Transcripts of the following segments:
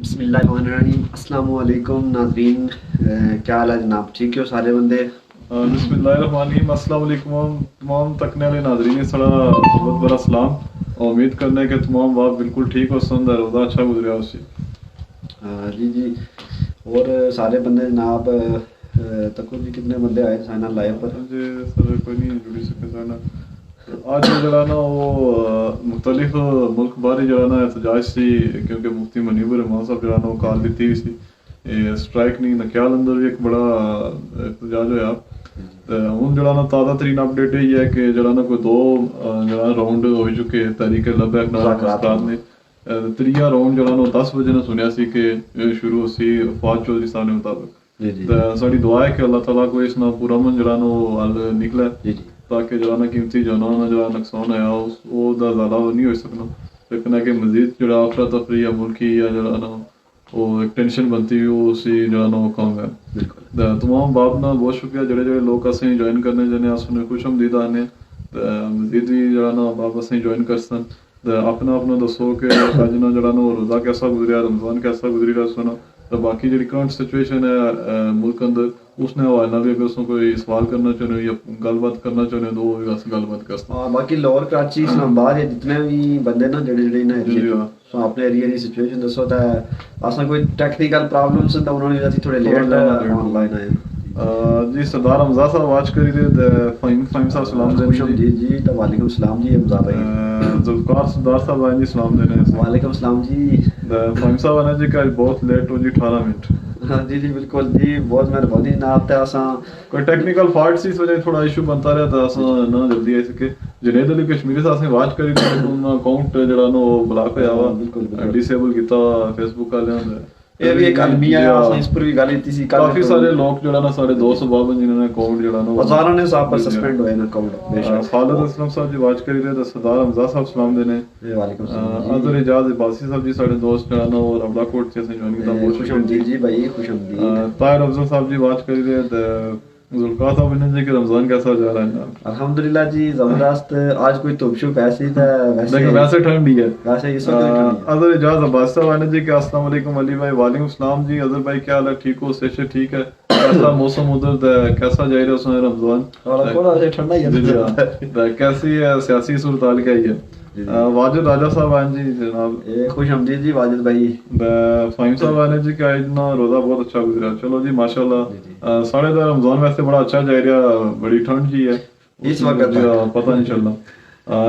بسم اللہ الرحمن الرحیم۔ السلام علیکم ناظرین، کیا حال ہے جناب؟ ٹھیک ہو سارے بندے؟ بسم اللہ الرحمن الرحیم۔ السلام علیکم تمام تکنے والے ناظرین، سڑا بہت بڑا سلام اور امید کرنے کہ تمام بات بالکل ٹھیک ہو سند روزہ اچھا گزریا اسی جی اور سارے بندے جناب تکو جی کتنے بندے آئے سائنا لائف پر؟ جی سر کوئی نہیں جڑی سکے سائنا آج جڑا نا وہ مختلف ملک باری جڑا نا احتجاج سی، کیونکہ مفتی منیب الرحمان صاحب جڑا نا وہ کال دیتی ہوئی سی اسٹرائک نہیں نکیال اندر بھی ایک بڑا احتجاج ہویا۔ ہوں جڑا نا تازہ ترین اپڈیٹ یہی ہے کہ جڑا نا کوئی دو جڑا راؤنڈ ہو چکے تحریک لبیک مذاکرات میں۔ تریا راؤنڈ جڑا نا 10 بجے نے سنیا سی کہ شروع ہو سی فواد چودھری صاحب نے مطابق۔ ساری دعا ہے کہ اللہ تعالیٰ کو اس نا پورا من جڑا نا وہ حل نکلے تاکہ جڑا نا قیمتی جانوں نا جڑا نقصان ہے وہ دا زیادہ نہیں ہو سکنا، لیکن ہے کہ مزید جڑا افراتفری یا ملکی یا جڑا نا وہ ایک ٹینشن بنتی ہوئی اسی جڑا نا وہ کام ہے۔ تمام باپ نا بہت شکریہ جڑے جڑے لوگ اسیں جوائن کرنے جانے اسنے خوش آمدید آنے مزید بھی جڑا نا باپ اسیں جوائن کرسن اپنا اپنا دسو کہ اج نا جڑا نا روزہ کیسا گزریا، رمضان کیسا گزری رہا سنا، تو باقی جڑی کرنٹ سچویشن ہے ملک اندر اس نے حوالہ بھی اگر اس کوئی سوال کرنا چاہنے یا گل بات کرنا چاہنے تو وہ اس گل بات کر سکتے۔ باقی لاہور کراچی اسلام آباد جتنے بھی بندے نا جڑے جڑے نا اپنے ایریا کی سچویشن دسو تو اساں کوئی ٹیکنیکل پرابلمس تو انہوں نے تھوڑے لیٹ آن لائن آئے۔ جی سردار حمزہ صاحب آج کری دے فہیم صاحب سلام خوش آمدید جی۔ تو وعلیکم السلام جی حمزہ بھائی۔ ذوالفقار سردار صاحب آئیں جی سلام دینے۔ وعلیکم السلام جی۔ فہیم صاحب آنے جی کہ بہت لیٹ ہو جی 18 منٹ۔ جی جی بالکل جی، بہت مہربانی جناب۔ تے اساں کوئی ٹیکنیکل فالٹ سی اس وجہ تھوڑا ایشو بنتا رہا تو اساں نہ جلدی آئی سکے۔ جنید علی کشمیری صاحب سے واچ کری تے انہاں اکاؤنٹ جڑا نا وہ بلاک ہویا وا ڈسیبل کیتا فیس بک والےاں نے۔ یہ بھی ایک المیہ ہے، اساں اس پر بھی گل کیتی سی۔ کافی سارے لوگ جڑا نا سارے دوست باب جنہاں نے اکاؤنٹ جڑا نا ہزاراں نے صاحب پر سسپینڈ ہوئے نا اکاؤنٹ بے شک۔ خالد اسلم صاحب جی واچ کری رہے سردار حمزہ صاحب سلام دینے۔ وعلیکم السلام۔ اظہر اجاز عباسی صاحب جی سارے دوست جڑا نا وہ ربڑا کوٹ سے جوائن کیتا بہت خوش آمدید جی بھائی، خوش آمدید۔ طاہر افضل صاحب جی واچ کری رہے ذوالفقار صاحب نے جی کہ رمضان کیسا جا رہا ہے جناب؟ الحمدللہ جی زبردست۔ آج کوئی توپ شوپ ایسی تھا ویسے ٹھنڈ ہی ہے ویسے اس وقت۔ اظہر اجاز عباس صاحب نے جی کہ السلام علیکم علی بھائی۔ وعلیکم السلام جی اظہر بھائی، کیا حال ہے؟ ٹھیک ہو؟ صحت ٹھیک ہے؟ کیسا موسم ادھر کیسا جا رہا ہے اس میں رمضان؟ ٹھنڈا ہی ہے۔ کیسی ہے سیاسی صورتحال کیا ہی ہے؟ واجد راجہ صاحب آئیں جی جناب۔ خوش آمدید جی واجد بھائی۔ فہیم صاحب آنے جی کہ آج نا روزہ بہت اچھا گزرا۔ چلو جی ماشاءاللہ ساڑھے دا رمضان ویسے بڑا اچھا جا رہا، بڑی ٹھنڈ جی ہے اس وقت پتہ نہیں چلنا۔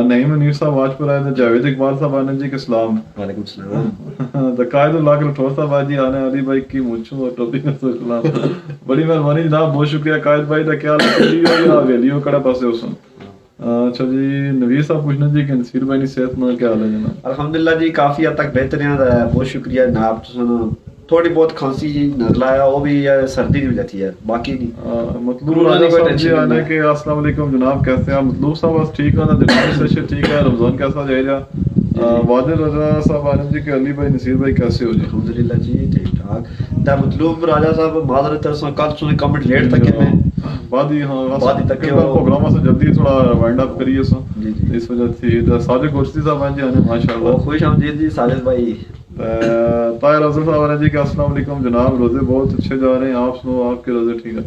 نعیم منیر صاحب واج پر آئے تھے۔ جاوید اقبال صاحب آنے جی کے سلام۔ وعلیکم السلام۔ قائد اللہ کے لٹھور صاحب آج جی آنے علی بھائی کی مونچھوں اور ٹوپی کا سلام۔ بڑی مہربانی جناب، بہت شکریہ قائد بھائی کا۔ کیا ویلیو کڑا پاسے اس اچھا جی نویر صاحب پوچھنا جی کہ نصیر بھائی کی صحت نہ کیا حال ہے جناب؟ الحمدللہ جی کافی حد تک بہتر ہے، بہت شکریہ جناب۔ تھوڑی بہت کھانسی جی نزلہ ہے، وہ بھی سردی کی وجہ تھی ہے، باقی نہیں۔ مطلوب راجہ صاحب جی آنے کے السلام علیکم جناب، کیسے ہیں مطلوب صاحب؟ بس ٹھیک ہے نا جناب، صحت ٹھیک ہے؟ رمضان کیسا جائے رہا؟ واجد راجہ صاحب آنے جی کہ علی بھائی نصیر بھائی کیسے ہو جی؟ الحمدللہ جی ٹھیک ٹھاک۔ تا مطلوب راجہ صاحب معذرت ہے کل سنے کمنٹ لیٹ تک میں بعد ہاں بعد تک پروگرام سے جلدی تھوڑا وائنڈ اپ کریے سو اس وجہ سے۔ ساجد گورسی صاحب ہیں جی آنے ماشاءاللہ۔ خوش آمدید جی ساجد بھائی۔ طاہر افضل صاحب نے جی کہ السلام علیکم جناب، روزے بہت اچھے جا رہے ہیں، آپ سنو آپ کے روزے ٹھیک ہے؟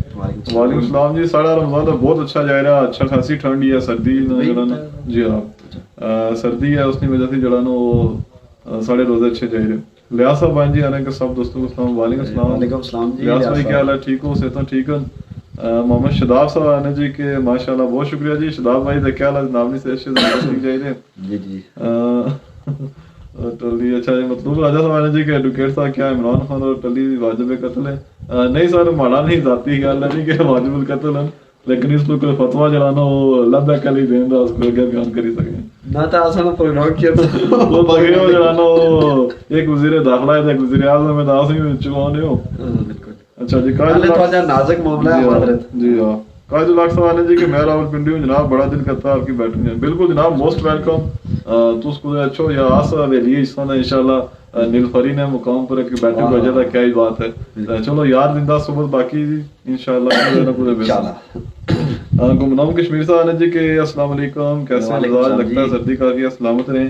وعلیکم السلام جی۔ ساڑھا رمضان تو بہت اچھا جا رہا، اچھا خاصی ٹھنڈ ہی ہے، سردی جڑا نا جی ہاں سردی ہے، اس کی وجہ سے جڑا نا وہ ساڑھے روزے اچھے جا رہے۔ لیاس صاحب آئیں جی آنے کے سب دوستوں کو السلام۔ وعلیکم السلام۔ وعلیکم السلام جی۔ لیاس بھائی کیا حال ہے؟ ٹھیک ہو؟ صحت ٹھیک ہے؟ محمد شداب صاحب آنے جی کہ ماشاءاللہ بہت شکریہ جی شداب بھائی کا۔ کیا حال ہے جناب؟ صحت ٹھیک جا رہے جی جی۔ ٹلی اچھا جی مطلوب راجہ صاحب نے جی کہ ایڈوکیٹ صاحب کیا عمران خان اور ٹلی واجب قتل ہے؟ نہیں سر ماڑا نہیں ذاتی گل ہے نہیں کہ واجب القتل ہے، لیکن اس کو کوئی فتویٰ جڑا نا وہ لبا کلی دین دا اس کو اگے بیان کری سکے نہ تو اساں پروگرام کیا وہ باقی وہ جڑا نا وہ ایک وزیر داخلہ ہے ایک وزیر اعظم ہے داس نہیں چوانے ہو۔ بالکل اچھا جی قائد اللہ نازک معاملہ ہے حضرت جی ہاں قائد اللہ صاحب نے جی کہ میں راول پنڈی ہوں جناب، بڑا دل کرتا ہے آپ کی بیٹھنگ ہے۔ بالکل جناب موسٹ ویلکم۔ تو اس کو اچھو یا آس ویلی حصہ نے انشاءاللہ نیلفری نے مقام پر ایک بیٹھنے کو وجہ تھا کیا ہی بات ہے۔ چلو یار زندہ صحبت باقی انشاءاللہ پورے گمنام کشمیر صاحب نے جی کہ السلام علیکم، کیسے مزاج؟ لگتا ہے سردی کافی ہے، سلامت رہیں۔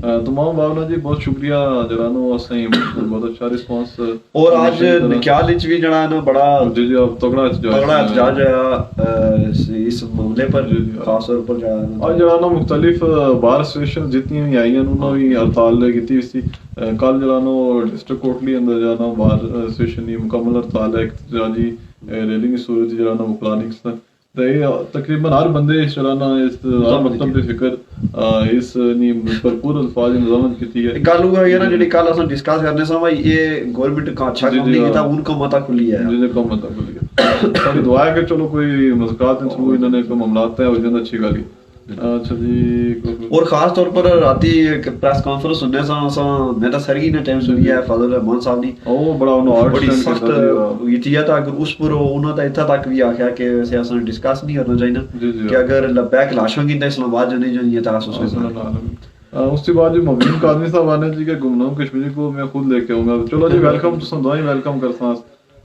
تمام باونا جی بہت شکریہ جرانو اسیں بہت اچھا رسپانس اور آج نکیال وچ بھی جڑا نا بڑا جی جی اب تگڑا احتجاج ہے اس معاملے پر خاص طور پر آج جڑا مختلف بار ایسوسیشن جتنی بھی آئی ہیں انہوں نے ہڑتال کی سی کل جڑا ڈسٹرکٹ کوٹلی اندر جانا بار ایسوسیشن کی مکمل ہڑتال ہے احتجاجی ریلنگ کی صورت جڑا مکلانکس تقریباً ہر بندے اس جڑا اس مطلب کی فکر اس نی بھرپور الفاظ نظامت کی ہے گل ہوا ہے نا جڑی کل اساں ڈسکس کرنے سا بھائی یہ گورنمنٹ کا اچھا کام نہیں کیتا ان کا متا کھلی ہے جی کا متا کھلی ہے ساری دعا ہے کہ چلو کوئی مذاکرات کے تھرو انہوں نے کوئی معاملات ہو جانا اچھی گل. اچھا جی اور خاص طور پر راتی پریس کانفرنس سننے سا میں تو سرگی نے ٹائم سنی ہے فاضل رحمان صاحب نے او بڑا انہوں بڑی سخت کیتی تھا اگر اس پر انہوں نے اتنا تک بھی آخیا کہ ویسے اساں ڈسکس نہیں کرنا چاہیے کہ اگر لبیک لاشوں کی تو اسلام آباد جانے جائیں تا اس اس کے بعد جو مبین قادمی صاحب آنے جی کہ گمنام کشمیری کو میں خود لے کے آؤں گا. چلو جی ویلکم تساں دعائیں ویلکم کرساں.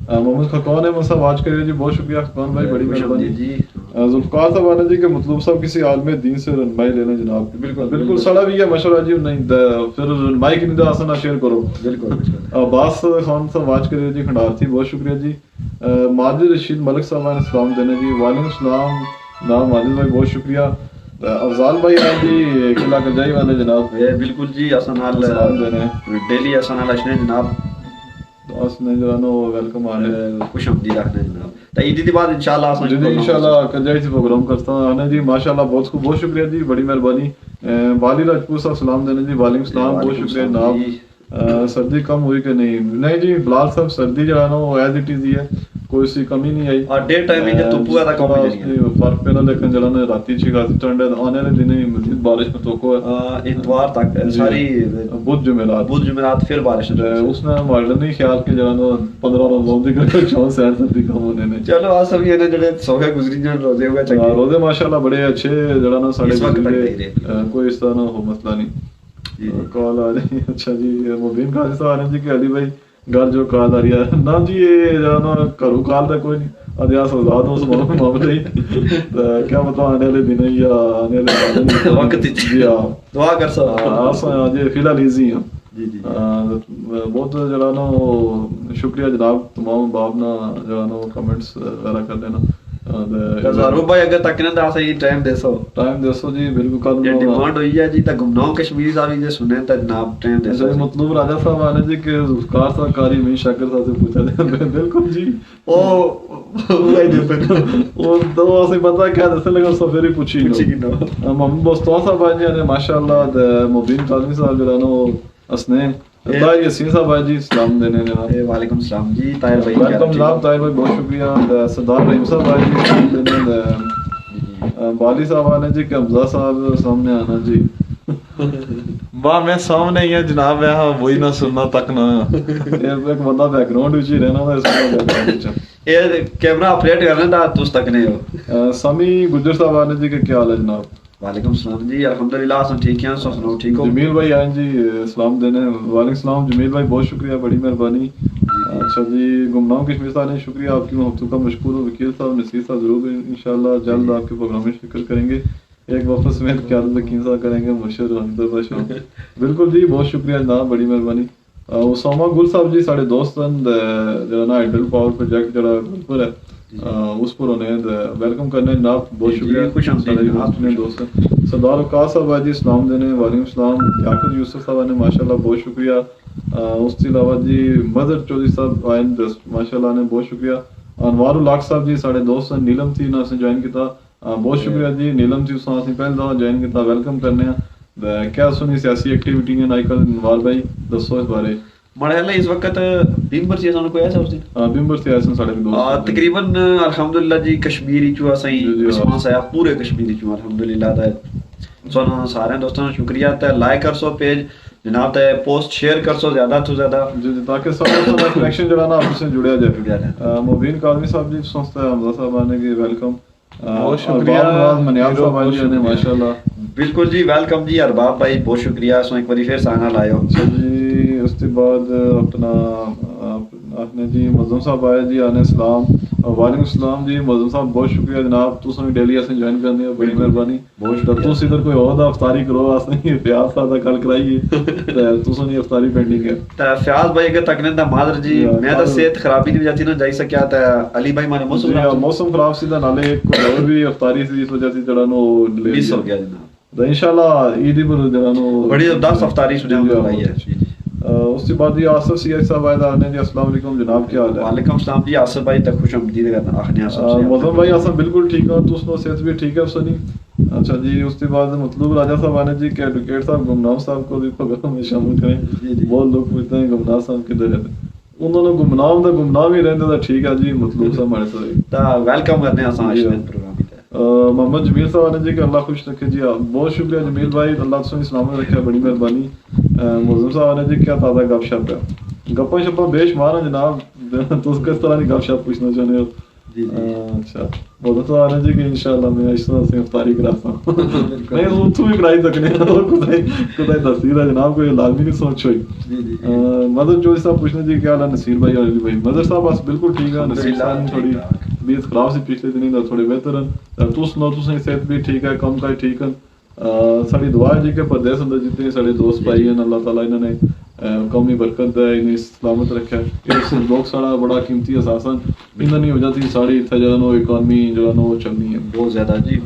محمد خقان احمد صاحب آج کریے جی بہت شکریہ خقان بھائی بڑی مہربانی جی. ذوالفقار صاحب آنے جی کہ مطلوب صاحب کسی عالم دین سے رہنمائی لینا جناب. بالکل بالکل سڑا بھی ہے مشورہ جی نہیں پھر رہنمائی کی نہیں آسان شیئر کرو. بالکل عباس خان صاحب آج کریے جی کھنڈارتی بہت شکریہ جی. ماجد رشید ملک صاحب نے السلام دینے جی. وعلیکم السلام نام ماجد بھائی بہت شکریہ. افضال بھائی آئے جی قلعہ کجائی والے جناب. بالکل جی اسان ڈیلی اسان اشنے جناب اس نے جرانو ویلکم آنے خوش آمدید رکھنا جناب. تو عید کے بعد انشاءاللہ اسان جی انشاءاللہ کجائی سے پروگرام کرتا ہوں جی. ماشاءاللہ بہت شکریہ جی بڑی مہربانی. والی راجپور صاحب سلام دینے جی. وعلیکم السلام بہت شکریہ جناب. سردی کم ہوئی کہ نہیں جی بلال صاحب سردی جو ہے نا وہ ایز اٹ از ہی ہے کوئی سی کمی نہیں آئی. اور ڈے ٹائمنگ ہے تو پورا کم ہو جائے گا فرق پینا لیکن جڑا نے راتی چھ خاصی ٹھنڈ ہے. آنے والے دن ہی مزید بارش میں توقع ہے اتوار تک ساری بدھ جمعرات پھر بارش ہے. اس نے ہمارا نہیں خیال کہ جڑا نا 15 روز دی کر چون سیر سردی کم ہونے نے. چلو آ سب یہ جڑے سوکھے گزری جان روزے ہوئے چنگے روزے ماشاءاللہ بڑے اچھے جڑا نا ساڈے کوئی اس طرح ہو مسئلہ نہیں. کال آ رہی. اچھا جی مبین قاضی صاحب آ رہے جی کہ علی بھائی گھر جو کال آ رہی ہے نا جی یہ جو نا گھروں کال تو کوئی نہیں ادیا سوزاد اس معاملے ہی کیا پتا آنے والے دن یا آنے والے وقت جی ہاں دعا کر سا جی فی الحال ایزی ہیں. بہت جڑا نا شکریہ جناب تمام باپ نا جڑا نا کمنٹس وغیرہ کر لینا. ضرور بھائی اگر تک نہ صحیح ٹائم دے سو جی بالکل یہ ڈیمانڈ ہوئی ہے جی تے گمنام کشمیری صاحب جی سنے تے جناب ٹائم دے سو. مطلوب راجا صاحب آنے جی کہ ذوالفقار صاحب کاری میں شاکر صاحب سے پوچھا دے. بالکل جی وہ دو اسی پتہ کیا دسے لگا سو پھر ہی پوچھی محمد بوستان صاحب آئے جی ماشاءاللہ. مبین قادمی صاحب جو ہے نا اسنے طاہر یاسین صاحب آئے جی سلام دینے نے. وعلیکم السلام جی طاہر بھائی ویلکم جناب. طاہر بھائی بہت شکریہ. سردار رحیم صاحب آئے جی سلام دینے. بالی صاحب آنے جی کہ حمزہ صاحب سامنے آنا جی. واہ میں سامنے ہی ہے جناب یہاں وہی نہ سننا تک نہ ایک بندہ بیک گراؤنڈ وچ ہی رہنا ہے اس میں بیک گراؤنڈ وچ یہ کیمرہ اپڈیٹ کرنے دا تس تک نہیں ہو. سامی گجر صاحب آنے جی کہ کیا حال ہے جناب. وعلیکم السلام جی الحمدللہ ہم ٹھیک ہیں. سنو ٹھیک ہو. جمیل بھائی آئیں جی سلام دینے. وعلیکم السلام جمیل بھائی بہت شکریہ بڑی مہربانی. اچھا جی گمنام کشمیر صاحب نے شکریہ آپ کی محبتوں کا مشکور ہوں. وکیل صاحب نصیر صاحب ضرور انشاءاللہ جلد آپ کے پروگرام میں شرکت کریں گے. ایک وفد سمیت قیادت یقین صاحب کریں گے مرشد رحمت اللہ شاہ. بالکل جی بہت شکریہ جناب بڑی مہربانی. اسامہ گل صاحب جی ساڑے دوست جڑا نا ہائیڈل پاور پروجیکٹ جڑا پر ہے اس پر انہیں ویلکم کرنے جناب. بہت شکریہ خوش آمدید دوست. سردار وقاص صاحب جی اسلام دینے. وعلیکم السلام. یاقوت یوسف صاحب نے ماشاءاللہ بہت شکریہ. اس کے علاوہ جی مظہر چودھری صاحب آئے ماشاء اللہ نے بہت شکریہ. انوار الحق صاحب جی ساڑے دوست نیلم تھی نا جوائن کیتا. بہت شکریہ جی نیلم جی اساں پہلے دفعہ جوائن کیتا ویلکم کرنے ہیں. کیا سنی سیاسی ایکٹیویٹی ہیں آج کل انوار بھائی دسو اس بارے. مرحلہ اس وقت بمبر سے اساں کوئی ایسا اس دن بمبر سے ایسا ساڑے دوست تقریباً الحمدللہ جی کشمیری چو اسیں رسپانس آیا پورے کشمیری چو الحمدللہ. سونا سارے دوستوں کا شکریہ. تے لائک کر سو پیج جناب تے پوسٹ شیئر کر سو زیادہ تو زیادہ تاکہ سب کنیکشن جڑا نا آپ سے جڑیا جائے. مبین قادمی صاحب جی سنستا ہے حمزہ صاحب آنے کی ویلکم. بہت شکریہ منیاب صاحب آنے جی ماشاءاللہ. بالکل جی ویلکم جی. ارباب بھائی بہت شکریہ. سو ایک باری پھر سانا لائیو جی. اس کے بعد اپنا آپ نے جی مظلوم صاحب آئے جی آنے سلام. وعلیکم السلام جی معظم صاحب بہت شکریہ جناب تساں ڈیلی اسیں جوائن کرنے ہو بڑی مہربانی بہت تو شکریہ تس ادھر کوئی اور دا افطاری کرو اسیں پیاس دا کل کرائیے تے تساں دی افطاری پینڈنگ ہے تا فیاض بھائی کے تکنے دا مادر جی میں تا صحت خرابی دی وجہ تھی نہ جائی سکیا تا علی بھائی مارے موسم خراب سی دا نالے ایک اور بھی افطاری سی اس وجہ سے جڑا نو مس ہو گیا جناب تو انشاءاللہ عید پر جڑا نو بڑی زبردست افطاری سنیا بنائی ہے. اس کے بعد یہ آصف سی ایس صاحب آئے آنے جی السلام علیکم جناب کیا حال ہے. وعلیکم السلام جی آصف بھائی تک خوش آمدید کرنا آخنے آصف سے موسم بھائی آصف بالکل ٹھیک ہوں تو اس نے صحت بھی ٹھیک ہے سنی. اچھا جی اس کے بعد مطلوب راجہ صاحب آنے جی کہ ایڈوکیٹ صاحب گمنام صاحب کو بھی پروگرام میں شامل کریں. بہت لوگ پوچھتے ہیں گمنام صاحب کدھر رہتے ہیں انہوں نے گمنام ہی رہتے تھا. ٹھیک ہے جی مطلوب صاحب ہمارے ساتھ ویلکم کرنے آسان آشتین پروگرام محمد جمیل صاحب آنے جی کہ اللہ خوش رکھے جی. بہت شکریہ جمیل بھائی اللہ تسیں سلامت رکھے بڑی مہربانی. معظم صاحب آنے جی کیا تازہ گپ شپ ہے گپاں شپاں بے شمار ہیں جناب تس کس طرح کی گپ شپ پوچھنا چاہتے ہو. اچھا معظم صاحب آنے جی کہ انشاءاللہ میں اس طرح سے افطاری کراتا ہوں نہیں اتوں بھی کرائی سکنے خدا دستی ہے جناب کوئی لازمی نہیں سوچ ہوئی. مدر جو صاحب پوچھنا جی کیا حال ہے نصیر بھائی علی بھائی. مدر صاحب بس بالکل ٹھیک ہے. نصیر صاحب تھوڑی طبیعت خراب سی پچھلے دنوں دا تھوڑے بہتر ہیں. تس نو تسیں صحت بھی ٹھیک ہے کم کا ٹھیک ہے. ساری دعا ہے جی کہ پردیس اندر جتنے سارے دوست بھائی ہیں اللہ تعالیٰ انہوں نے قومی برکت ہے انہیں سلامت رکھا ہے. لوگ سارا بڑا قیمتی احساس ہیں انہوں نے وجہ تھی ساری اتنا جو ہے اکانمی جو ہے وہ چلنی ہے بہت زیادہ جی.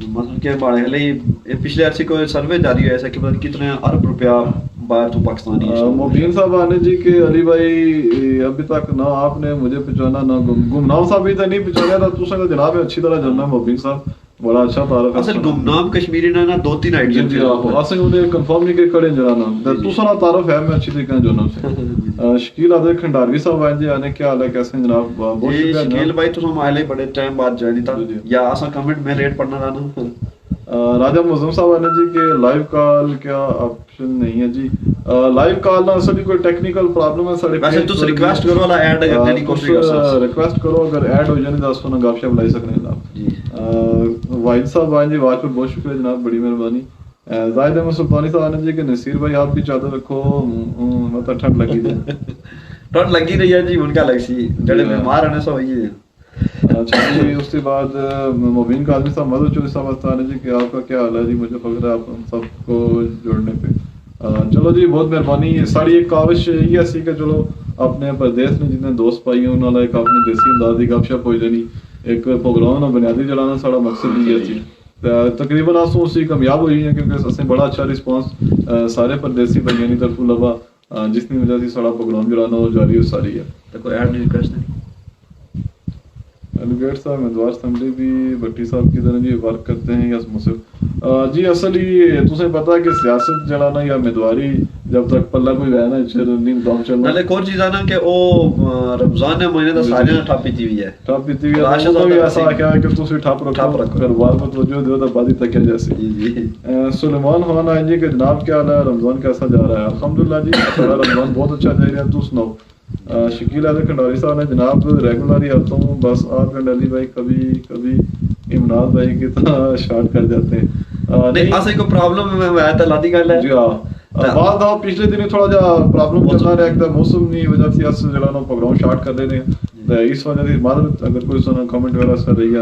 مطلب کہ بڑے حالے پچھلے عرصے کو سروے جاری ہوا ایسا کہ پتہ کتنے ارب روپیہ باہر تو پاکستانی. مبین صاحب آنے جی کہ علی بھائی ابھی تک نہ آپ نے مجھے پہچانا نہ گمنام صاحب بھی تو نہیں پہچانا تھا. تو سنگا جناب اچھی طرح جاننا ہے مبین صاحب بڑا اچھا تعارف ہے. اصل گمنام کشمیری نے نا 2-3 آئیڈیا جی اسیں انہیں کنفرم نہیں کہ کڑے جرانا تو سنا تعارف ہے میں اچھی طریقے جاننا سے. شکیل عادل کھنڈاروی صاحب آئے جی آنے کیا حال ہے کیسے ہیں جناب. بہت شکریہ شکیل بھائی تو ہم آئے بڑے ٹائم بعد جوائن تھا یا اسا کمنٹ میں ریٹ پڑھنا رہنا. راجہ معظم صاحب آنے جی کہ لائیو کال کیا آپشن نہیں ہے جی. لائیو کال نہ اصل کوئی ٹیکنیکل پرابلم ہے ساڈے ویسے تس ریکویسٹ کرو والا ایڈ کرنے دی کوشش کر سکتے ریکویسٹ کرو اگر ایڈ ہو جائے تو اس کو گپ شپ لائی سکنے جناب جی. واحد صاحب آئے جی آواز پہ بہت شکریہ جناب بڑی مہربانی. زاہد احمد سلطانی صاحب آنے جی کہ نصیر بھائی آپ بھی چادر رکھو مطلب ٹھنڈ لگی جائے. ٹھنڈ لگی رہی ہے جی ان کا لگ سی جڑے بیمار ہونے سو ہوئی ہے. اچھا جی اس کے بعد مبین کا آدمی صاحب مدر چوری صاحب آنے جی کہ آپ کا کیا حال ہے جی. مجھے فخر ہے آپ ہم سب کو جوڑنے پہ. چلو جی بہت مہربانی. ساری ایک کاوش یہ سی کہ چلو اپنے پردیس میں جتنے دوست پائی ہیں انہوں نے ایک اپنے دیسی انداز کی گپ شپ ہو جانی ایک پروگرام بنیادی جڑانا سارا مقصد یہ سی. تقریباً آسوں اسی کامیاب ہوئی ہیں کیونکہ اسیں بڑا اچھا رسپانس سارے پردیسی بھائیوں کی طرف لبا جس کی وجہ سے سارا پروگرام جڑانا وہ جاری ہو ساری ہے. تو کوئی ایڈ نہیں ریکویسٹ نہیں. ایڈوکیٹ صاحب امیدوار اسمبلی بھی بھٹی صاحب کی طرح جی ورک کرتے ہیں یا مصف جی. اصل یہ تمہیں پتا ہے کہ سیاست جڑانا یا امیدواری جب تک پلہ کوئی رہنا نہیں دم چلنا. نالے ایک اور چیز ہے نا کہ وہ رمضان نے مہینے دا سارے نے ٹھاپ پیتی ہوئی ہے. ٹھاپ پیتی ہوئی ہے. راشد صاحب ایسا کیا ہے کہ تسی ٹھاپ رکھو پھر وار میں توجہ دیو تو بادی تک جیسے. سلیمان خان آئے جی کہ جناب کیا حال ہے رمضان کیسا جا رہا ہے. الحمدللہ جی رمضان بہت اچھا جا رہا ہے. تو سناؤ. شکیل عادل کھنڈاری صاحب نے جناب ریگولر ہی آتا ہوں بس آپ کا علی بھائی کبھی کبھی امراض بھائی کی طرح شارٹ کر جاتے ہیں. نہیں ایسے کوئی پرابلم میں آیا تھا لادی گل ہے جی ہاں بعد دا پچھلے دن تھوڑا جا پرابلم چلنا رہا ہے موسم نہیں وجہ سے اس جڑا نا پروگرام شارٹ کر دے رہے ہیں اس وجہ سے معذرت اگر کوئی سنا کمنٹ وغیرہ کر رہی ہے.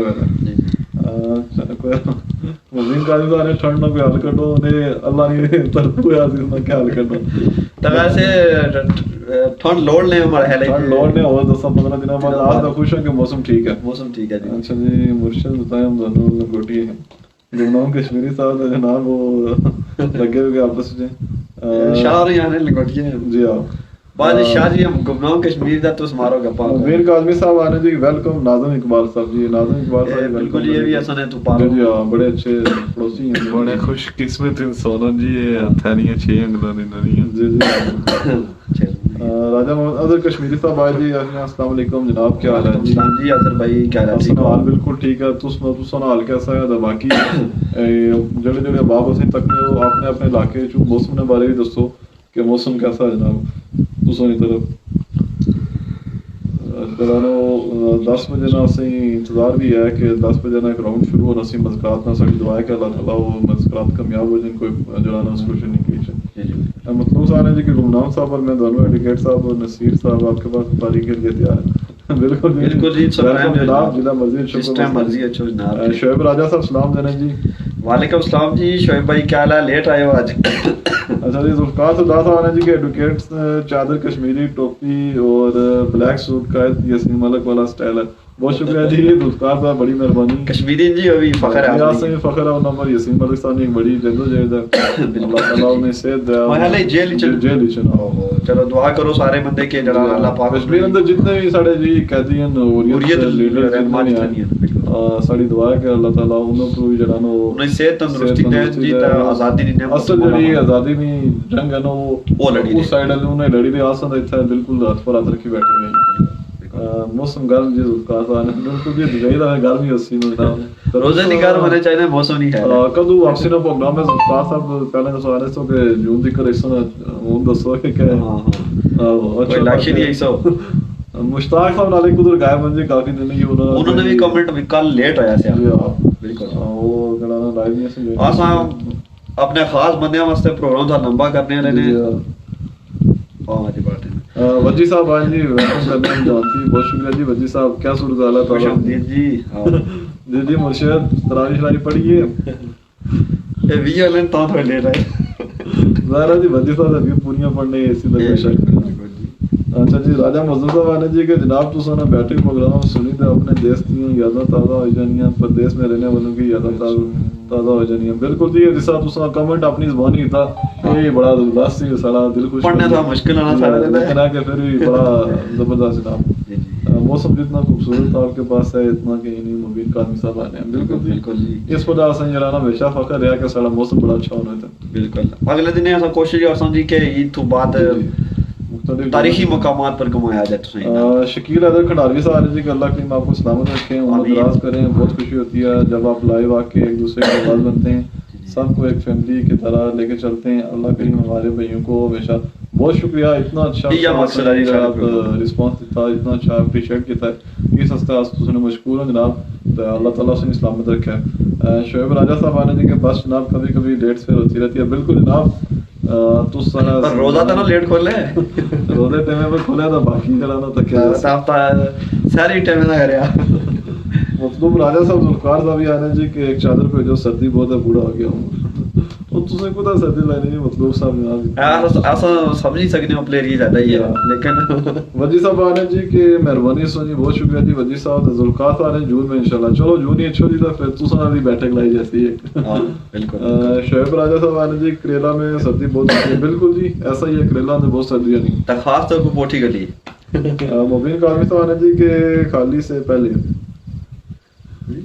مزین کا جو نے ٹھنڈ نہ کوئی حل کڈو نے اللہ نے طرف ہوا اس میں کیا حل کڈو. تو ویسے ٹھنڈ لوڑ لیں ہمارے ہے ٹھنڈ لوڑ نے اور 10-15 دن بعد آج تو خوش ہوں کہ موسم ٹھیک ہے. موسم ٹھیک ہے جی. اچھا جی مرشد بتائیں ہم دونوں لنگوٹی ہیں گمنام کشمیری صاحب جناب وہ لگے ہوئے آپس میں شاہ یہاں لنگوٹی ہیں جی ہاں. بعد شاہ جی ہم گمنام کشمیر دا تو مارو گپا. میر کاظمی صاحب آنے جی ویلکم. ناظم اقبال صاحب جی ناظم اقبال صاحب بالکل یہ بھی اساں نے تو پارو جی ہاں بڑے اچھے پڑوسی ہیں. بڑے خوش قسمت انسان جی یہ تھانیاں 6 انگلاں دی نریاں. جی جی راجہ محمد اظہر کشمیری صاحب آئے جی السلام علیکم جناب کیا حال ہے جی. السلام جی اظہر بھائی کیا حال ہے. حال بالکل ٹھیک ہے. تساں حال کیسا ہے. باقی جڑے جڑے باب اسیں تک نے آپ نے اپنے علاقے چ موسم کے بارے بھی دسو کہ موسم کیسا ہے جناب تساں کی طرف. 10 بجے نا اسی انتظار بھی ہے کہ 10 بجے نا ایک راؤنڈ شروع ہونا سی مذاکرات نا. ساری دعا ہے کہ اللہ تعالیٰ وہ مذاکرات کامیاب ہو جائیں کوئی جو نا سولوشن نکلی جائے. مطلوب صاحب نے جی کہ گمنام صاحب اور میں دونوں ایڈوکیٹ صاحب اور نصیر صاحب آپ کے پاس تاریخ کے لیے تیار ہیں. بالکل بالکل جی، جناب جناب مرضی جس ٹائم مرضی اچھو جناب. شعیب راجہ صاحب سلام دینا جی. وعلیکم السلام جی شعیب بھائی، کیا حال ہے؟ لیٹ آئے ہو آج. اچھا جی، ذوالفقار صاحب آنا جی کے ایڈوکیٹ چادر کشمیری ٹوپی اور بلیک سوٹ کا یاسین ملک والا اسٹائل ہے. بہت شکریہ جی ذوالفقار صاحب، بڑی مہربانی. کشمیری جی ابھی فخر ہے یہاں سے فخر ہے انہوں پر. یاسین ملک صاحب نے ایک بڑی جدوجہد ہے، اللہ تعالیٰ انہیں صحت دے. محلے جیل جیل ہی چنا. چلو دعا کرو سارے بندے کے جڑا اللہ پاک کشمیر اندر جتنے بھی سارے جی قیدی ہیں اوریت لیڈر ساری دعا ہے کہ اللہ تعالیٰ انہوں کو بھی جڑا نا انہیں صحت تندرستی دے جی تے آزادی دی نعمت. اصل جڑی آزادی نہیں جنگ ہے نا وہ لڑی اس سائڈ انہوں نے لڑی دے آسان اتنا بالکل ہاتھ پر ہاتھ رکھی بیٹھے ہوئے ہیں. موسم گرم جی ذوالفقار صاحب بالکل جی دگائی دا گرم ہی اسی میں روزے نہیں گرم ہونے چاہیے، موسم نہیں ہے. کدو واپسی نا پروگرام ہے ذوالفقار صاحب پہلے تو سوال ہے کہ جون دی کر اس نے ہوں دسو کہ کیا کوئی الیکشن ہی ایسا. مشتاق صاحب نالے کدھر غائب ہیں جی کافی دن ہی انہوں نے بھی کمنٹ بھی کل لیٹ آیا سی. بالکل وہ جڑا نا لائیو نہیں سی اساں اپنے خاص بندیاں واسطے پروگرام دا لمبا کرنے والے نے. ہاں جی بات ہے. وجی صاحب آئے جی ویلکم کرنے ہم جانتی. بہت شکریہ جی وجی صاحب. کیا صورت حال ہے؟ خوش آمدید جی. جی جی مرشد تراویح شراری پڑھیے. یہ وی ایل این تو تھوڑے لیٹ آئے. ظاہر جی وجی صاحب ابھی پوریاں پڑھنے اسی بے شک. اچھا جی راجہ مزدور صاحب آنے جی کہ جناب تو سونا بیٹھے پروگرام سنی تو اپنے دیس کی یاداں تازہ ہو جانیاں، پردیس میں رہنے والوں کی یاداں تازہ ہو جانیاں. بالکل جی جس طرح تو کمنٹ اپنی زبانی تھا یہ بڑا زبردست سی سارا دل خوش پڑھنے تھا مشکل ہونا سارا لیکن کہ پھر بھی بڑا زبردست جناب. موسم جتنا خوبصورت آپ کے پاس ہے اتنا کہ نہیں مبین کاظمی صاحب آنے ہیں. بالکل جی اس وجہ سے جڑا نا ہمیشہ فخر رہا کہ سارا موسم بڑا اچھا ہونا تھا. بالکل اگلے دن ایسا کوشش کرساں جی کہ عید تو بعد تاریخی مقامات پر گھمایا جائے. شکیل حیدر کھنڈاروی صاحب جی کہ اللہ کریم آپ کو سلامت رکھیں، عمر دراز کریں. بہت خوشی ہوتی ہے جب آپ لائیو آ کے ایک دوسرے کے باز بنتے ہیں، سب کو ایک فیملی کی طرح لے کے چلتے ہیں. اللہ کریم ہمارے بھائیوں کو ہمیشہ بہت شکریہ. اتنا اچھا آپ رسپانس دیتا، اتنا اچھا اپریشیٹ کیتا ہے اس ہستے اس نے مشکور ہوں جناب. اللہ تعالیٰ سے سلامت رکھے. شعیب راجہ صاحب آنے جی کہ بس جناب کبھی کبھی لیٹ سے ہوتی رہتی ہے. بالکل جناب تو روزہ تھا نا لیٹ کھولے روزے ٹائم پر کھولے تو باقی چلانا تو کیا ساری ٹائم نہ کریا. مطلوب راجہ صاحب ذوالفقار صاحب یہ آنے جی کہ ایک چادر پہ جو سردی بہت ہے بوڑھا ہو گیا ہوں تو تسیں کو سردی لائنے جی مطلوب صاحب ایسا سمجھ سکتے ہو پلیئر ہی زیادہ ہی ہے لیکن وجی صاحب آنے جی کہ مہربانی سو جی بہت شکریہ جی. وجی صاحب ذوالفقار صاحب آنے جون میں انشاءاللہ. چلو جون ہی اچھو جی تو پھر تساں والی بیٹھک لائی جیسی ہے. بالکل شعیب راجہ صاحب آنے جی کریلا میں سردی بہت ہوتی ہے. بالکل جی ایسا ہی ہے کریلا میں بہت سردی نہیں خاص طور پر پوٹھی گلی. مبین کاظمی صاحب آنے جی کہ خالی سے پہلے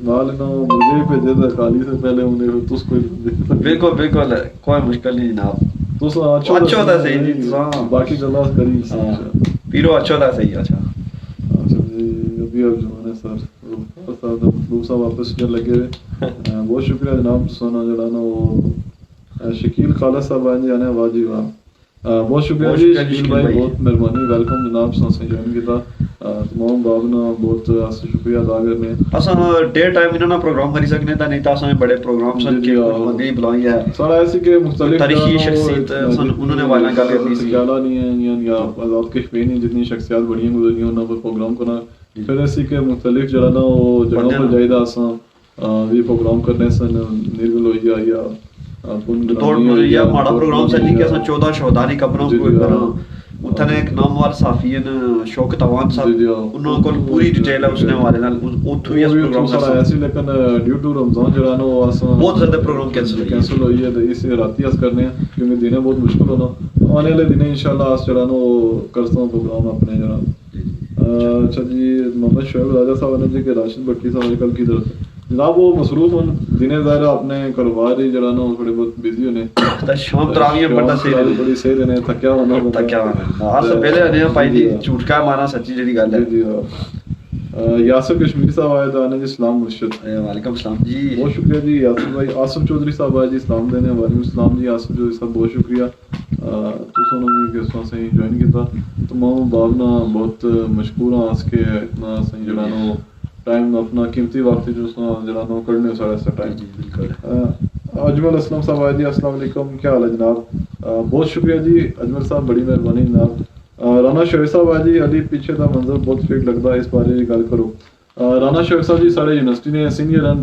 مال نو مجھے بھیجے تھے خالی سے پہلے انہیں تس کوئی بالکل بالکل کوئی مشکل نہیں جناب. تس اچھا تھا صحیح جی باقی گلاں کری پیرو اچھا تھا صحیح. اچھا اچھا جی ابھی اب جو ہے سر مطلوب صاحب واپس کر لگے ہوئے. بہت شکریہ جناب. سونا جڑا نا وہ شکیل خالد صاحب آئیں جانے واہ واہ. بہت شکریہ جی شکیل بھائی بہت مہربانی. ویلکم جناب سے جوائن کیتا. تمام باب نا بہت شکریہ ادا کرنے. اساں ڈے ٹائم انہاں نا پروگرام کری سکنے تا نہیں تا اساں بڑے پروگرام سن کے مندی بلائی ہے سارا ایسی کہ مختلف تاریخی شخصیت انہوں نے والا گل کرنی سی گالا نہیں ہے یا آزاد کشمیر جتنی شخصیات بڑی ہیں گزری انہاں پر پروگرام کرنا. پھر ایسی کہ مختلف جڑا نا وہ جگہوں پر جائیدا اساں بھی پروگرام کرنے سن. نیرگل ہوئی یا توڑ یا ماڑا پروگرام سے جی کہ اساں 14 شہداء قبروں کو کرنا. اتنے ایک ناموار صحافی شوکت عوان صاحب انہوں کو پوری ڈیٹیل ہے اس نے ہمارے نال اتھو ہی اس پروگرام سارا ایسی لیکن ڈیو ٹو رمضان جڑا نا وہ بہت زیادہ پروگرام کینسل ہوئی ہے. تو اس راتی اس کرنے ہیں کیونکہ دنیں بہت مشکل ہونا. آنے والے دنیں انشاءاللہ اس جڑا نا وہ کرتا ہوں پروگرام اپنے جناب. اچھا جی محمد شعیب راجہ صاحب نے جی کہ راشد بٹی صاحب آج کل کی طرف جناب وہ مصروف ہوں دنیں ظاہر اپنے کاروبار ہی جڑا نا وہ تھوڑے بہت بزی ہونے. شام تراویح پڑھنا صحیح بڑی صحیح رہنے تھکیا ہونا اس پہلے آنے پائی دی جھوٹ کا مانا سچی جڑی گل ہے. جی یاسر کشمیری صاحب آئے تھے آنے جی اسلام مرشد. وعلیکم السلام جی بہت شکریہ جی. یاسر بھائی آصف چودھری صاحب آئے جی اسلام دینے. وعلیکم السلام جی آصف چودھری صاحب بہت شکریہ. تسوں نے بھی کس طرح سے جوائن کیتا. تمام بابنا بہت مشکور ہاں اس کے اتنا صحیح جڑا نا ٹائم اپنا قیمتی وقت جو جڑا نا کڑنے سارا سا ٹائم. بالکل اجمل اسلم صاحب آئے جی السلام علیکم. کیا حال ہے جناب؟ بہت شکریہ جی اجمل صاحب بڑی مہربانی جناب. ਰਾਣਾ ਸ਼ੋਇਬ ਸਾਹਿਬ ਆ ਜੀ ਅਲੀ ਪਿੱਛੇ ਦਾ ਮੰਜ਼ਰ ਬਹੁਤ ਫਿਟ ਲੱਗਦਾ ਇਸ ਬਾਰੇ ਦੀ ਗੱਲ ਕਰੋ ਰਾਣਾ ਸ਼ੋਇਬ ਸਾਹਿਬ ਜੀ ਸਾਡੇ ਯੂਨੀਵਰਸਿਟੀ ਨੇ ਸੀਨੀਅਰ ਹਨ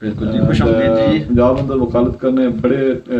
ਬਿਲਕੁਲ ਜੀ ਖੁਸ਼ ਆਮਦੀਦ ਜੀ ਪੰਜਾਬ ਅੰਦਰ ਵਕਾਲਤ ਕਰਨੇ ਬੜੇ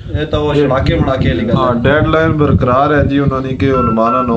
ਇਹ ਤਾਂ ਉਹ ਛੜਾਕੇ ਮੜਾਕੇ ਵਾਲੀ ਗੱਲ ਹਾਂ ਡੈਡਲਾਈਨ ਬਰਕਰਾਰ ਹੈ ਜੀ ਉਹਨਾਂ ਦੀ ਕਿ ਉਲਮਾਨਾ ਨੋ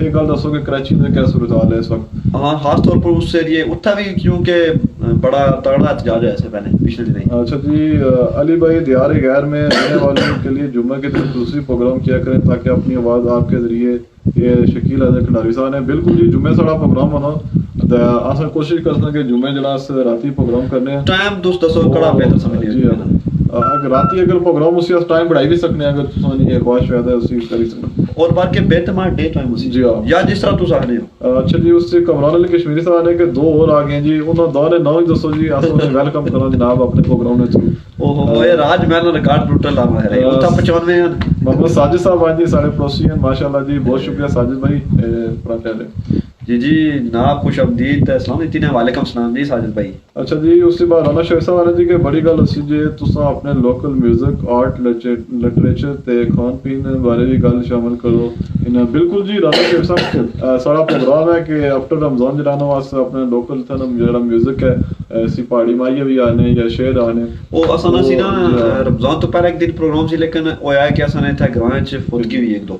ایک گل دسو کہ کراچی میں کیا صورتحال ہے اس وقت؟ ہاں خاص طور پر اس ایریے اتنا بھی کیونکہ بڑا تگڑا احتجاج ہے سے پہلے پچھلے دنوں. اچھا جی، علی بھائی دیار غیر میں رہنے والوں کے لیے جمعہ کے دن خصوصی پروگرام کیا کریں تاکہ اپنی آواز آپ کے ذریعے یہ شکیل احمد کھنڈاری صاحب نے بالکل جی جمعے ساڑا پروگرام ہونا اصل کوشش کرنا کہ جمعے جڑا راتی پروگرام کرنے ہیں ٹائم دوست دسو کڑا بہتر سمجھ جی اگر راتی اگر پروگرام اسی ٹائم بڑھائی بھی سکنے اگر تسانی خواہش ہے اسی کری سکتے اور بار کے بیتمار ڈے ٹائم اسی جی ہاں یا جس طرح تو سکنے ہو. اچھا جی، اس سے کمران علی کشمیری صاحب نے کہ 2 اور آ گئے جی، انہوں دور نو ہی دسو جی اصل میں ویلکم کرو جناب اپنے پروگرام میں تھرو. اوہو یہ راج محل ریکارڈ ٹوٹل لا ہے رہے ہوتا 95 ہیں. محمد ساجد صاحب آج جی سارے پڑوسی ہیں ماشاءاللہ جی، بہت شکریہ ساجد بھائی بڑا خیال ہے. جی جی جناب خوش آمدید السلام علیکم. وعلیکم السلام جی ساجد بھائی. اچھا جی، اس کے بعد رانا شیخ صاحب نے جی کہ بڑی گل اسی جی تساں اپنے لوکل میوزک آرٹ لٹریچر تے کھان پین بارے بھی گل شامل کرو. بالکل جی رانا شیخ صاحب سارا پروگرام ہے کہ آفٹر رمضان جڑا واسطے اپنے لوکل جڑا میوزک ہے اسی پہاڑی مائیے بھی آنے یا شعر آنے وہ اساں اسی نا رمضان تو پہلے ایک دن پروگرام سی لیکن ہویا ہے کہ اساں نے تھا گراں وچ فوتگی ہوئی ایک دو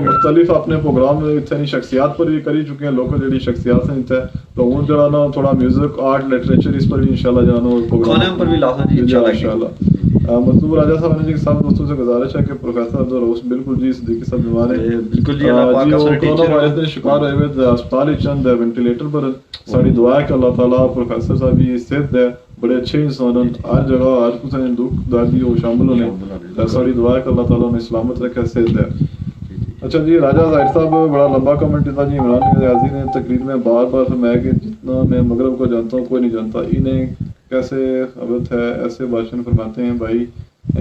مختلف اپنے پروگرام اتنی شخصیات پر بھی کری چکے ہیں لوکل جڑی شخصیات ہیں اتنے تو ہوں جڑا نا تھوڑا میوزک آرٹ لٹریچر اس پر بھی انشاءاللہ جانا پروگرام پر بھی لاسا جی انشاءاللہ. مطلوب راجہ صاحب نے جی سب دوستوں سے گزارش ہے کہ پروفیسر عبدالروس بالکل جی صدیقی صاحب بیمار ہیں بالکل جی اللہ پاک اثر ٹیچر کورونا وائرس کے شکار ہوئے ہوئے ہسپتال چند وینٹیلیٹر پر ساری دعا ہے کہ اللہ تعالیٰ پروفیسر صاحب بھی صحت دے بڑے اچھے انسان ہیں ہر جگہ ہر کسی نے دکھ دردی وہ شامل ہونے ساری دعا ہے کہ اللہ تعالیٰ نے سلامت رکھے صحت دے. اچھا جی راجہ ظاہر صاحب بڑا لمبا کمنٹ تھا جی. عمران ریاضی نے تقریر میں بار بار فرمایا کہ جتنا میں مغرب کو جانتا ہوں کوئی نہیں جانتا. انہیں کیسے خبرت ہے ایسے بھاشن فرماتے ہیں بھائی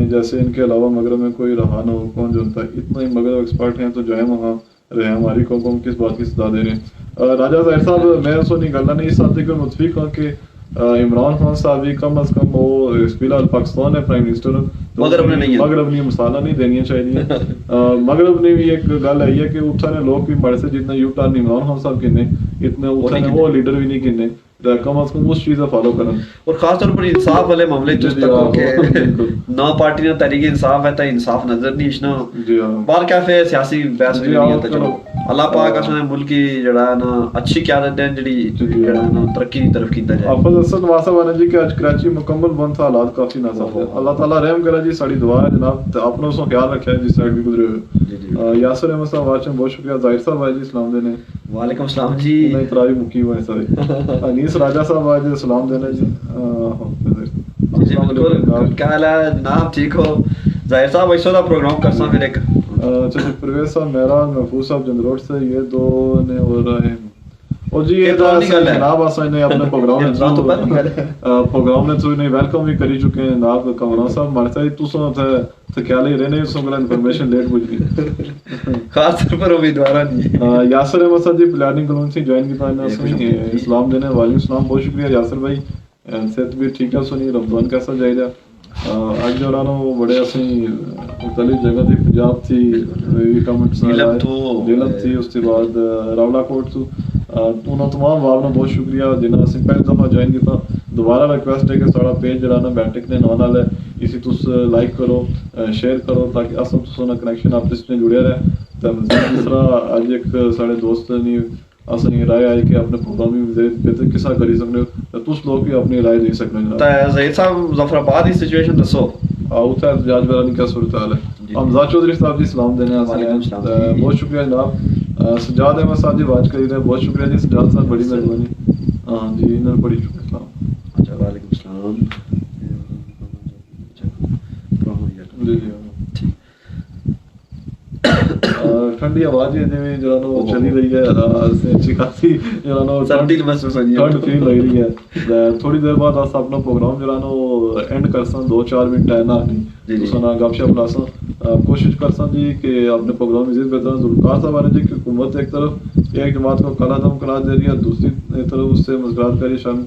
جیسے ان کے علاوہ مغرب میں کوئی رہا نہ ہو. کون جانتا ہے اتنا ہی مغرب ایکسپرٹ ہیں تو جائیں وہاں رہے ہماری قوم کو کس بات کی سزا دے رہے ہیں. راجہ ظاہر صاحب میں سو نہیں گلنا نہیں اس ساتھ کہ متفق ہوں کہ عمران خان صاحب بھی کم از کم وہ فی الحال پاکستان ہے پرائم منسٹر مغرب نے مسالہ نہیں دینی چاہیے. مغرب نے بھی ایک گل ہے کہ اتنے لوگ بھی بڑے سے جتنا یو ٹرن عمران خان صاحب کنے اتنے اتنے وہ لیڈر بھی نہیں کنے کم از کم اس چیز کا فالو کرن. اور خاص طور پر انصاف والے معاملے جس تک ہو کہ نہ پارٹی نہ تحریک انصاف ہے تا انصاف نظر نہیں اشنا بار کیفے سیاسی بحث نہیں ہے. چلو اللہ پاک اسنے ملک کی جڑا نا اچھی قیادت دین جڑی جڑا نا ترقی کی طرف کیتا جائے. افضل حسن واسا والا جی کہ اج کراچی مکمل بند تھا حالات کافی نازک ہے. اللہ تعالیٰ رحم کرے جی ساری دعا ہے جناب اپنوں سو خیال رکھے جس سائڈ بھی گزرے ہوئے. یاسر احمد صاحب واچن بہت شکریہ. ظاہر صاحب بھائی جی سلام دینے. وعلیکم السلام جی. نہیں تراوی مکی ہوئے سارے. انیس راجہ صاحب آج سلام دینے جی. بالکل کیا حال ہے جناب ٹھیک ہو. ظاہر صاحب ایسا دا پروگرام کرساں پھر ایک. اچھا جی پرویز صاحب مہران محفوظ صاحب جندروٹ سے یہ دو نے ہو رہے ہیں اور جی یہ جناب آسان نے اپنے پروگرام نے تو انہیں ویلکم بھی کری چکے ہیں جناب کمران صاحب مارتا ہے تو سو تھے خیال ہی رہنے سو گلا انفارمیشن لیٹ پوچھ گئی خاص طور پر امیدوارہ نہیں. یاسر احمد صاحب جی پلاننگ کلون سے جوائن کیتا ہے اسلام دینے. وعلیکم السلام بہت شکریہ یاسر بھائی. صحت بھی ٹھیک ہے سنی رمضان کیسا جائے گا اج جو نا وہ بڑے اسی مختلف جگہ تھی پنجاب تھی کمنٹس نیلم تھی اس کے بعد راولا کوٹ تو انہوں تمام واب نے بہت شکریہ جنہوں نے پہلی دفعہ جوائن کیا. دوبارہ ریکویسٹ ہے کہ سارا پیج جڑا نا بیٹک نے نہ لے اسی تس لائک کرو شیئر کرو تاکہ اصل تسوں نا کنیکشن آپ اس نے جڑیا رہے. تو جس طرح اج ایک سارے دوست نے اصل یہ رائے آئی کہ اپنے پروگرام بھی بہتر کسا کری سکتے ہو تس لوگ بھی اپنی رائے دے سکتے ہیں. ظہیر صاحب ظفر آباد کی سچویشن دسو اتنا احتجاج وغیرہ کیا صورتحال ہے. حمزہ چودھری صاحب جی سلام دینے بہت شکریہ جناب. سجاد احمد صاحب جی بات کری رہے بہت شکریہ جی سجاد صاحب بڑی مہربانی. ہاں جی انہوں نے بڑی شکریہ. السلام. اچھا وعلیکم السلام. جی جی ٹھنڈی آواز ہے جی جو چلی رہی ہے اچھی خاصی سردی محسوس ہو رہی ہے ٹھنڈ فیل لگ رہی ہے. تھوڑی دیر بعد اصل اپنا پروگرام جو اینڈ کرساں 2-4 منٹ ہے نا تو گپ شپ لاساں کوشش کرساں جی کہ اپنے پروگرام مزید بہتر. ذوالفقار صاحب آ رہے جی کہ حکومت ایک طرف ایک جماعت کو کالا دم کرا دے رہی ہے دوسری طرف اس سے مذاکرات کری شامل.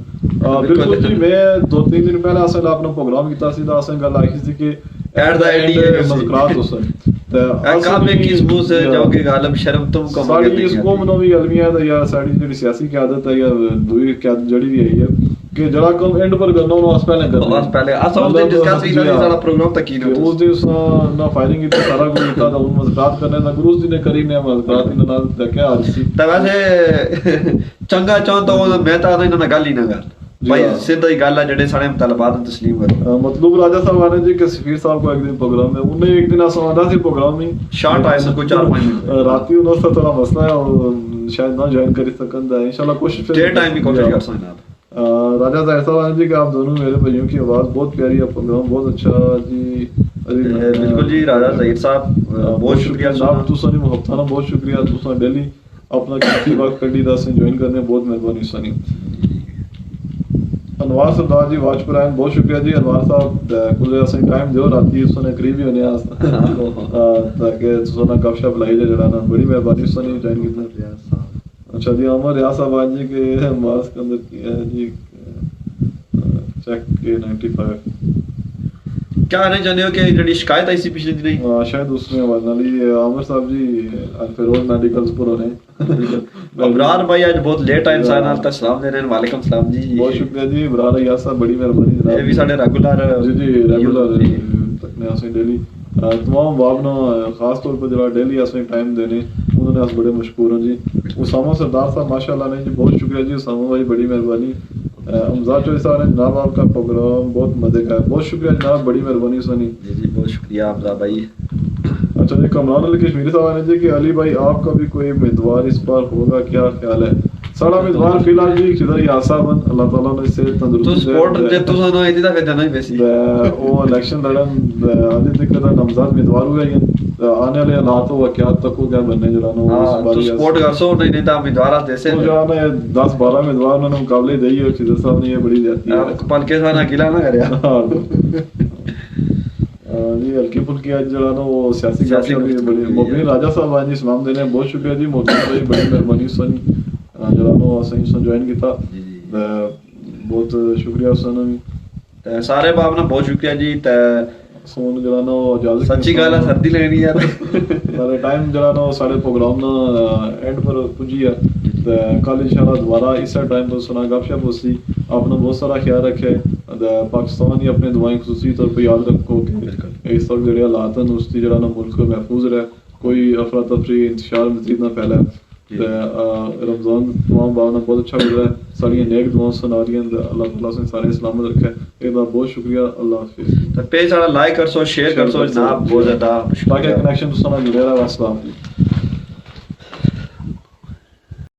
بالکل جی میں 2-3 دن پہلے اصل اپنا پروگرام کیتا سی اصل گل آئی تھی کہ مذاکرات ہو سن ساری اس قوم نو بھی علمی ہے یا ساری جڑی سیاسی قیادت ہے یا دوئی قیادت جڑی بھی ہے کہ جڑا کم اینڈ پر کرنا انہوں اس پہلے کرنا بس پہلے اسا اس دن ڈسکس ہی نہیں سارا پروگرام تک ہی کہ اس دن نہ فائرنگ کی سارا کچھ کیتا تھا ان مذاکرات کرنے دا گروس دی نے کری نے مذاکرات ان نال دیکھیا اج سی تے ویسے چنگا چاہن تو میں تا انہاں نال گل ہی نہ کر بھائی سیدھی گل ہے جڑے سارے مطالبات تسلیم کرو. مطلوب راجہ صاحب آنے جی کہ سفیر صاحب کو ایک دن پروگرام ہے انہیں ایک دن ایسا آنا سی پروگرام ہی شارٹ آئے سن کوئی 4-5 منٹ راتی انہوں سے تھوڑا مسئلہ ہے اور شاید نہ جوائن کری سکن ہے انشاءاللہ کوشش ڈے ٹائم بھی کوشش کر سکتے ہیں. راجہ صاحب ایسا آنے جی کہ آپ دونوں میرے بھائیوں کی آواز بہت پیاری ہے پروگرام بہت اچھا جی. بالکل جی راجہ ظہیر صاحب بہت شکریہ جناب تساں دی محبتاں بہت شکریہ تساں ڈیلی اپنا قیمتی وقت کڈی دا سے جوائن کرنے بہت مہربانی سانی. انوار سردار جی واچ پر آئے بہت شکریہ جی. انوار صاحب کل اصل ٹائم دیو راتی اس نے قریب ہی ہونے تاکہ تساں گپ شپ لائی جائے جڑا نا بڑی مہربانی سانی جوائن کیتا. اچھا جی عمر ریاض صاحب آج جی کہ ماسک اندر کیا ہے جی چیک کے 95 کیا کہنا چاہتے ہو کہ جڑی شکایت آئی سی پچھلے دن شاید اس میں آواز نالی عامر صاحب جی الفیروز میڈیکلز پر ہونے ابرار بھائی آج بہت لیٹ آئے انسان آل تک سلام دے رہے ہیں. وعلیکم السلام جی. بہت شکریہ جی. ابرار ریاض صاحب بڑی مہربانی جناب. یہ بھی ساڑھے ریگولر جی جی ریگولر تکنے اسیں ڈیلی تمام باب نا خاص طور پر جڑا ڈیلی اسیں ٹائم دینے انہوں نے اس بڑے مشکور ہیں جی. اسامہ سردار صاحب ماشاءاللہ نے جی بہت شکریہ جی. اسامہ بھائی بڑی مہربانی. امزاد چوہدری صاحب نے جناب آپ کا پروگرام بہت مزے کا ہے. بہت شکریہ جناب بڑی مہربانی سنی. جی جی بہت شکریہ امزاد بھائی. اچھا جی کمران علی کشمیری صاحب نے جی کہ علی بھائی آپ کا بھی کوئی امیدوار اس بار ہوگا کیا خیال ہے؟ ساڑا امیدوار فی الحال جی خضر یاسر بن اللہ تعالیٰ نے سے تندرستی تو سپورٹ جے تو سنو ایدی تک جانا ہی بیسی وہ الیکشن لڑن آدھی تک دا نمزاد امیدوار ہوئے ہیں آنے والے حالات و واقعات تک ہو گیا بننے جڑانا تو سپورٹ کر سو نہیں تا امیدوار دے سے تو جانا 10-12 امیدوار انہوں نے مقابلے دئی اور خضر صاحب نے یہ بڑی جاتی ہے پل کے سانا اکیلا نہ کریا جی ہلکی پھلکی آج جڑا نا وہ سیاسی بڑی مبین راجہ صاحب آج اسلام دینے بہت شکریہ جی. مبین بھائی بڑی مہربانی سنی جڑا نا صحیح سن جوائن کیتا بہت شکریہ سن سارے باب نا بہت شکریہ جی. سون جڑا نا اجازت سچی گل ہے سردی لگنی یار سارے ٹائم جڑا نا سارے پروگرام نا اینڈ پر پجی ہے. کل انشاءاللہ دوبارہ اسی ٹائم پر سنا گپ شپ ہوسی. اپنا بہت سارا خیال رکھے. پاکستان ہی اپنے دعائیں خصوصی طور پہ یاد رکھو کہ اس وقت جڑے حالات ہیں اس کی جڑا نا ملک محفوظ رہے کوئی افراتفری انتشار مزید نہ پھیلے. رمضان تمام باؤں بہت اچھا گزرا ہے. ساری نیک دعاؤں سنا رہی ہیں اللہ تعالیٰ سے سارے سلامت رکھے. ایک بار بہت شکریہ. اللہ حافظ. پیج سارا لائک کر سو شیئر کر سو جناب بہت زیادہ تاکہ کنیکشن تو سنا جڑے رہا. السلام علیکم.